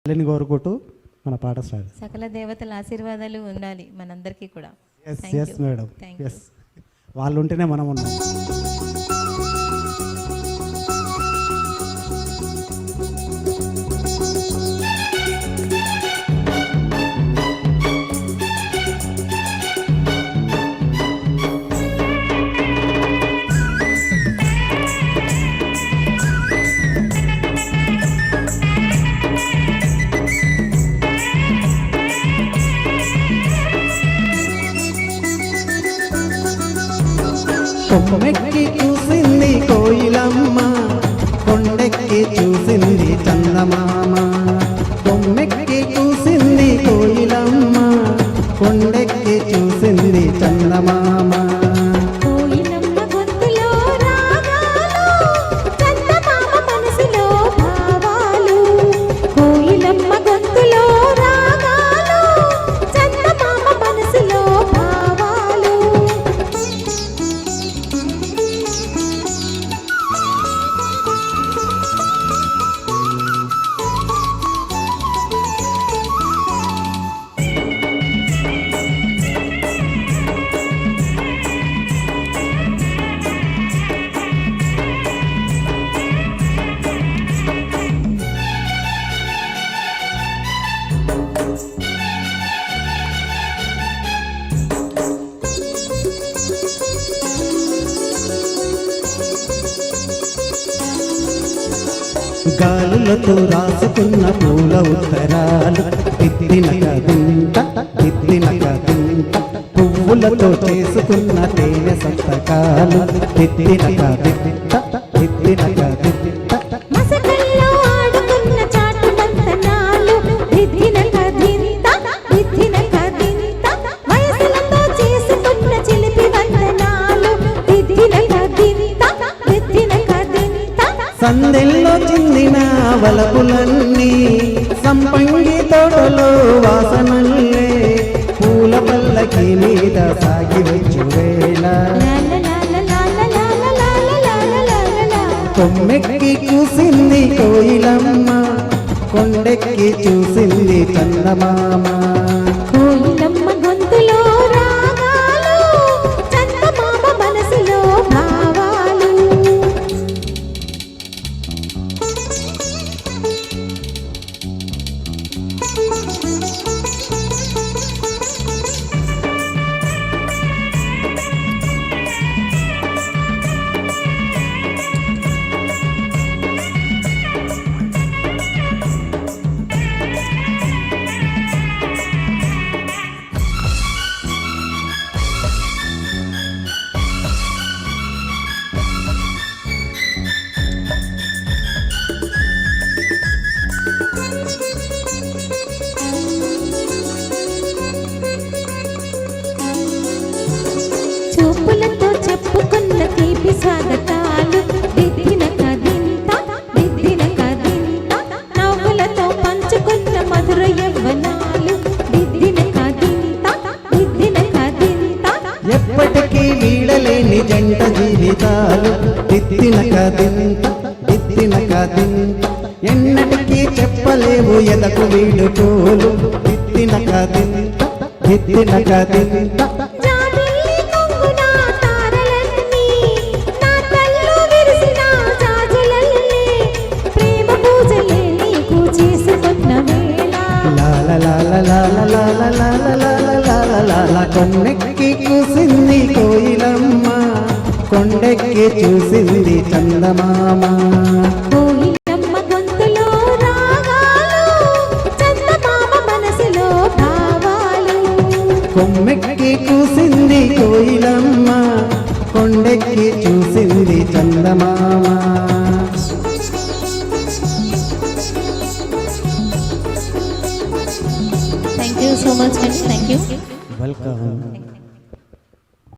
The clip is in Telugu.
తల్లిని కోరుకుంటూ మన పాట స్టార్ట్. సకల దేవతల ఆశీర్వాదాలు ఉండాలి మనందరికీ కూడా. ఎస్ మేడం, ఎస్ వాళ్ళు ఉంటేనే మనం ఉన్నాం. కొమ్మెక్కి చూసింది కోయిలమ్మ, కొండెక్కి చూసింది చందమామ. కొమ్మెక్కి చూసింది కోయిలమ్మ, కొండెక్కి చూసింది చందమామ. గాలులతో రాసుకున్న పూల ఉత్తరాలు తిత్తినక దింత తిత్తినక దింత, పువ్వులతో చేసుకున్న తేనె సంతకాలు తిత్తినక దింత తిత్తినక దింత. సందెల్లో చిందిన వలపులన్నీ సంపంగి తోటలో వాసనల్లే, పూల పల్లకి మీద సాగి వచ్చు వేళ. కొమ్మెక్కి చూసింది కోయిలమ్మ, కొండెక్కి చూసింది చందమామ. కోయిలమ్మ గొంతులో రాగాలు, చందమామ మనసులో భావాలు. చూపులతో చెప్పుకున్న తీపి స్వాగతాలు, దిద్దినక దింత దిద్దినక దింత, నవ్వులతో పంచుకున్న మధుర యవ్వనాలు, దిద్దినక దింత దిద్దినక దింత. ఎప్పటికీ వీడలేని జంట జీవితాలు దిద్దినక దింత దిద్దినక దింత, ఎన్నటికీ చెప్పలేవు ఎదకు వీడుకోలు దిద్దినక దింత దిద్దినక దింత. కొమ్మెక్కి చూసింది కోయిలమ్మ, కొండెక్కి చూసింది చందమామ. కోయిలమ్మ గొంతులో రాగాలు, చందమామ మనసులో భావాలు. కొమ్మెక్కి చూసింది కోయిలమ్మ, కొండెక్కి చూసింది చందమామ. Thank you so much. Thank you. Welcome.